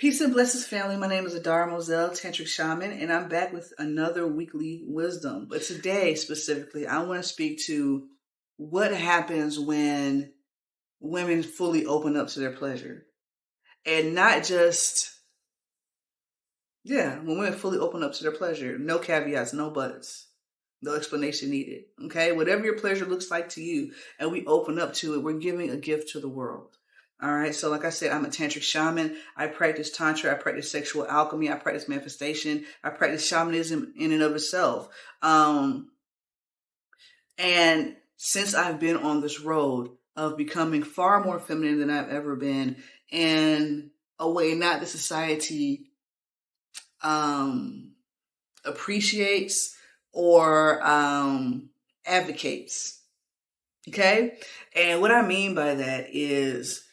Peace and blessings, family. My name is ADARA'S, Tantric Shaman, and I'm back with another weekly wisdom. But today, specifically, I want to speak to what happens when women fully open up to their pleasure. And not just, when women fully open up to their pleasure. No caveats, no buts, no explanation needed. Okay? Whatever your pleasure looks like to you, and we open up to it, we're giving a gift to the world. All right. So like I said, I'm a tantric shaman. I practice tantra. I practice sexual alchemy. I practice manifestation. I practice shamanism in and of itself. And since I've been on this road of becoming far more feminine than I've ever been in a way not that society appreciates or advocates. Okay. And what I mean by that is,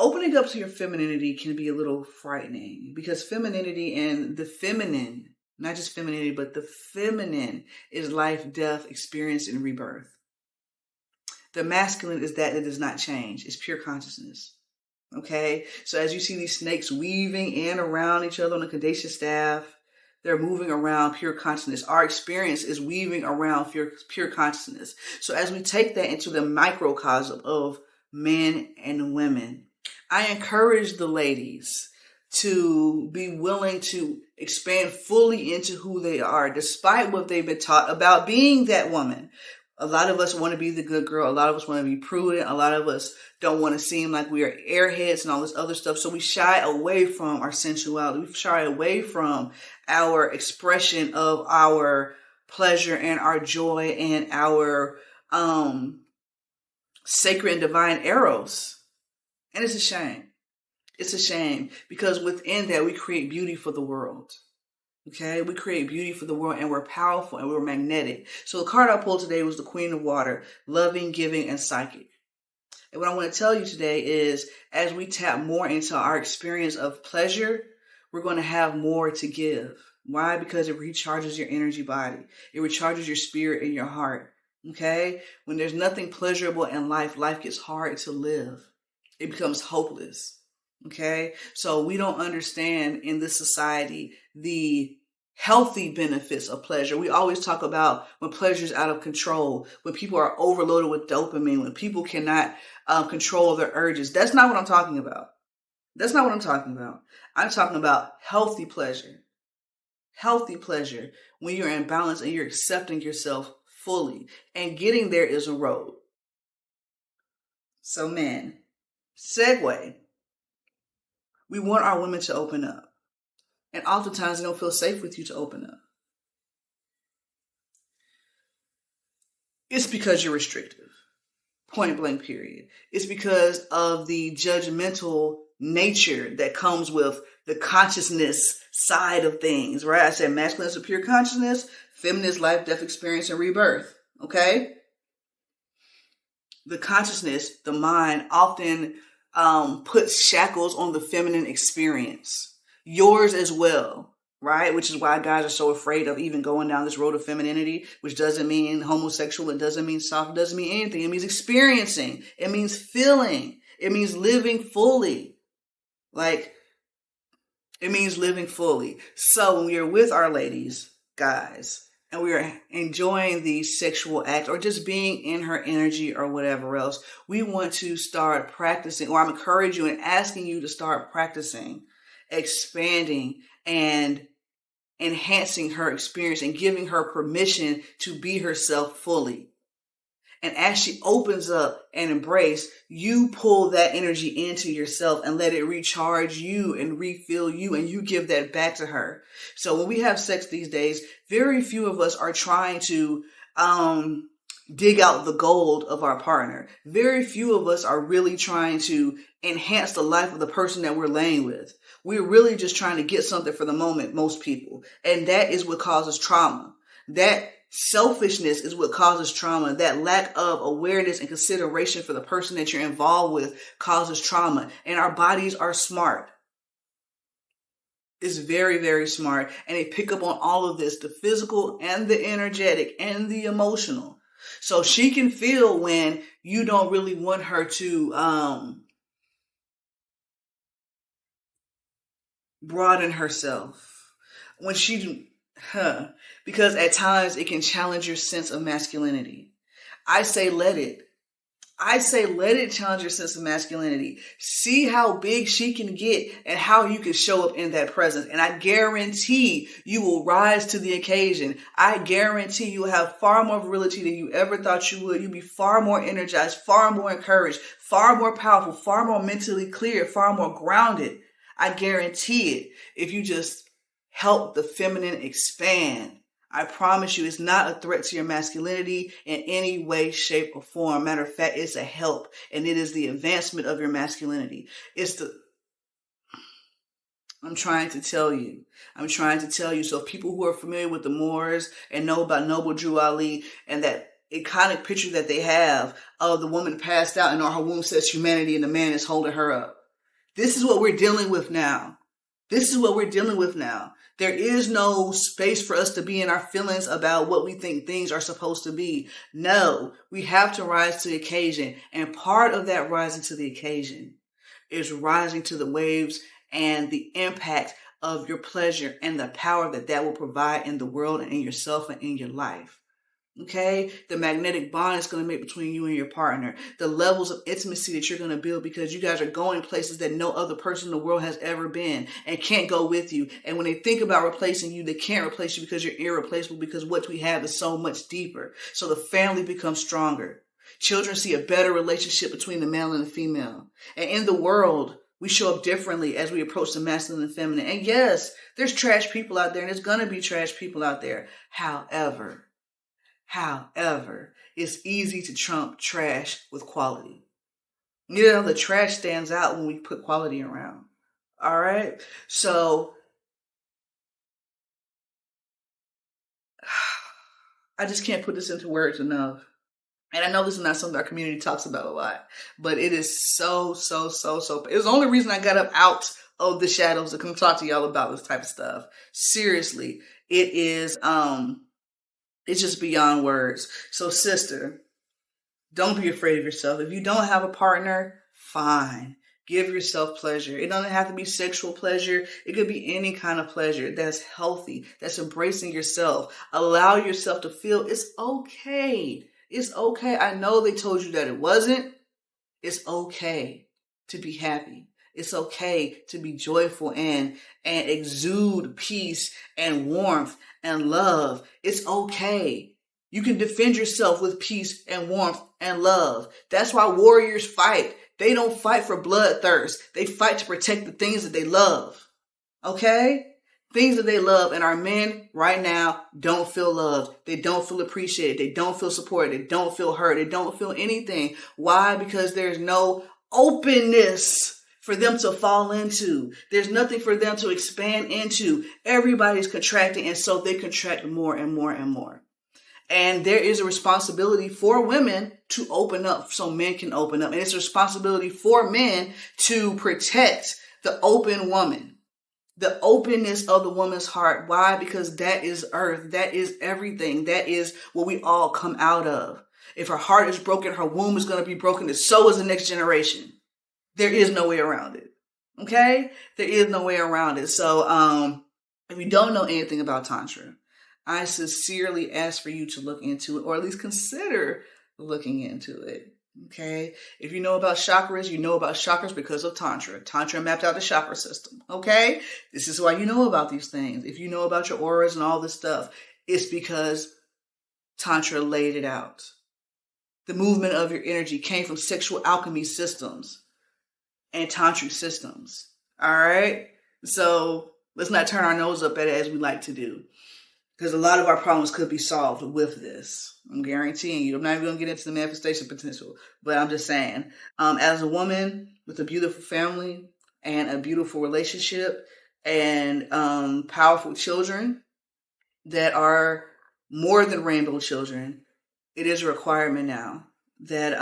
opening up to your femininity can be a little frightening because femininity and the feminine, not just femininity, but the feminine is life, death, experience, and rebirth. The masculine is that it does not change. It's pure consciousness. Okay? So as you see these snakes weaving in around each other on the Kadesha staff, they're moving around pure consciousness. Our experience is weaving around pure consciousness. So as we take that into the microcosm of men and women, I encourage the ladies to be willing to expand fully into who they are, despite what they've been taught about being that woman. A lot of us want to be the good girl. A lot of us want to be prudent. A lot of us don't want to seem like we are airheads and all this other stuff. So we shy away from our sensuality. We shy away from our expression of our pleasure and our joy and our sacred and divine eros. And it's a shame. It's a shame because within that we create beauty for the world. Okay, we create beauty for the world and we're powerful and we're magnetic. So the card I pulled today was the Queen of Water, loving, giving, and psychic. And what I want to tell you today is as we tap more into our experience of pleasure, we're going to have more to give. Why? Because it recharges your energy body. It recharges your spirit and your heart. Okay, when there's nothing pleasurable in life, life gets hard to live. It becomes hopeless. Okay. So we don't understand in this society the healthy benefits of pleasure. We always talk about when pleasure is out of control, when people are overloaded with dopamine, when people cannot control their urges. That's not what I'm talking about. That's not what I'm talking about. I'm talking about healthy pleasure. Healthy pleasure when you're in balance and you're accepting yourself fully. And getting there is a road. So men, segue. We want our women to open up. And oftentimes they don't feel safe with you to open up. It's because you're restrictive. Point blank, period. It's because of the judgmental nature that comes with the consciousness side of things, right? I said masculine is a pure consciousness, feminine is life, death, experience, and rebirth. Okay? The consciousness, the mind, often puts shackles on the feminine experience. Yours as well, right? Which is why guys are so afraid of even going down this road of femininity, which doesn't mean homosexual. It doesn't mean soft. It doesn't mean anything. It means experiencing. It means feeling. It means living fully. It means living fully. So when we are with our ladies, guys, and we are enjoying the sexual act or just being in her energy or whatever else, we want to start practicing, or I'm encouraging you and asking you to start practicing, expanding and enhancing her experience and giving her permission to be herself fully. And as she opens up and embrace, you pull that energy into yourself and let it recharge you and refill you, and you give that back to her. So when we have sex these days, very few of us are trying to dig out the gold of our partner. Very few of us are really trying to enhance the life of the person that we're laying with. We're really just trying to get something for the moment, most people. And that is what causes trauma. That selfishness is what causes trauma. That lack of awareness and consideration for the person that you're involved with causes trauma. And our bodies are smart. It's very, very smart. And they pick up on all of this, the physical and the energetic and the emotional. So she can feel when you don't really want her to broaden herself. When she, because at times it can challenge your sense of masculinity. I say let it. I say let it challenge your sense of masculinity. See how big she can get and how you can show up in that presence. And I guarantee you will rise to the occasion. I guarantee you will have far more virility than you ever thought you would. You'll be far more energized, far more encouraged, far more powerful, far more mentally clear, far more grounded. I guarantee it if you just help the feminine expand. I promise you, it's not a threat to your masculinity in any way, shape, or form. Matter of fact, it's a help, and it is the advancement of your masculinity. I'm trying to tell you. So people who are familiar with the Moors and know about Noble Drew Ali and that iconic picture that they have of the woman passed out and on her womb says humanity and the man is holding her up. This is what we're dealing with now. There is no space for us to be in our feelings about what we think things are supposed to be. No, we have to rise to the occasion. And part of that rising to the occasion is rising to the waves and the impact of your pleasure and the power that will provide in the world and in yourself and in your life. Okay, the magnetic bond it's going to make between you and your partner, the levels of intimacy that you're going to build because you guys are going places that no other person in the world has ever been and can't go with you. And when they think about replacing you, they can't replace you because you're irreplaceable because what we have is so much deeper. So the family becomes stronger. Children see a better relationship between the male and the female. And in the world, we show up differently as we approach the masculine and feminine. And yes, there's trash people out there and there's going to be trash people out there. However, it's easy to trump trash with quality. You know, the trash stands out when we put quality around. All right. So I just can't put this into words enough. And I know this is not something our community talks about a lot, but it is so. It's the only reason I got up out of the shadows to come talk to y'all about this type of stuff. Seriously, it is, it's just beyond words. So sister, don't be afraid of yourself. If you don't have a partner, fine. Give yourself pleasure. It doesn't have to be sexual pleasure. It could be any kind of pleasure that's healthy, that's embracing yourself. Allow yourself to feel it's okay. It's okay. I know they told you that it wasn't. It's okay to be happy. It's okay to be joyful and exude peace and warmth and love. It's okay. You can defend yourself with peace and warmth and love. That's why warriors fight. They don't fight for bloodthirst. They fight to protect the things that they love. Okay? Things that they love. And our men right now don't feel loved. They don't feel appreciated. They don't feel supported. They don't feel heard. They don't feel anything. Why? Because there's no openness for them to fall into. There's nothing for them to expand into. Everybody's contracting, and so they contract more and more and more. And there is a responsibility for women to open up so men can open up. And it's a responsibility for men to protect the open woman, the openness of the woman's heart. Why? Because that is earth. That is everything. That is what we all come out of. If her heart is broken, her womb is going to be broken, and so is the next generation. There is no way around it. Okay? There is no way around it. So, if you don't know anything about Tantra, I sincerely ask for you to look into it, or at least consider looking into it. Okay? If you know about chakras, you know about chakras because of Tantra. Tantra mapped out the chakra system. Okay? This is why you know about these things. If you know about your auras and all this stuff, it's because Tantra laid it out. The movement of your energy came from sexual alchemy systems and tantric systems. All right? So let's not turn our nose up at it as we like to do, because a lot of our problems could be solved with this. I'm guaranteeing you. I'm not even going to get into the manifestation potential, but I'm just saying, as a woman with a beautiful family and a beautiful relationship and powerful children that are more than rainbow children, it is a requirement now that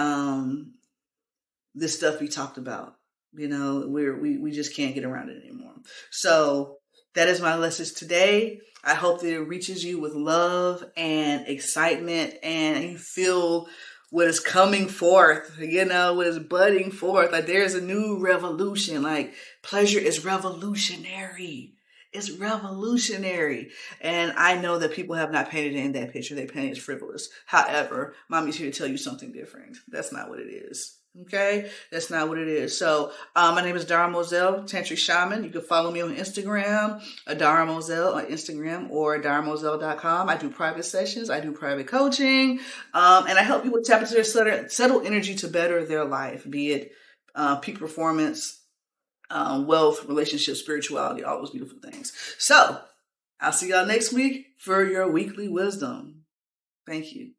this stuff be talked about. You know, we just can't get around it anymore. So that is my message today. I hope that it reaches you with love and excitement and you feel what is coming forth, what is budding forth. Like there's a new revolution. Like pleasure is revolutionary. It's revolutionary. And I know that people have not painted it in that picture. They paint it as frivolous. However, mommy's here to tell you something different. That's not what it is. Okay, that's not what it is. So, my name is Dara Moselle, Tantric Shaman. You can follow me on Instagram, Dara Moselle on Instagram, or daramoselle.com. I do private sessions, I do private coaching, and I help people tap into their subtle energy to better their life, be it peak performance, wealth, relationships, spirituality, all those beautiful things. So, I'll see y'all next week for your weekly wisdom. Thank you.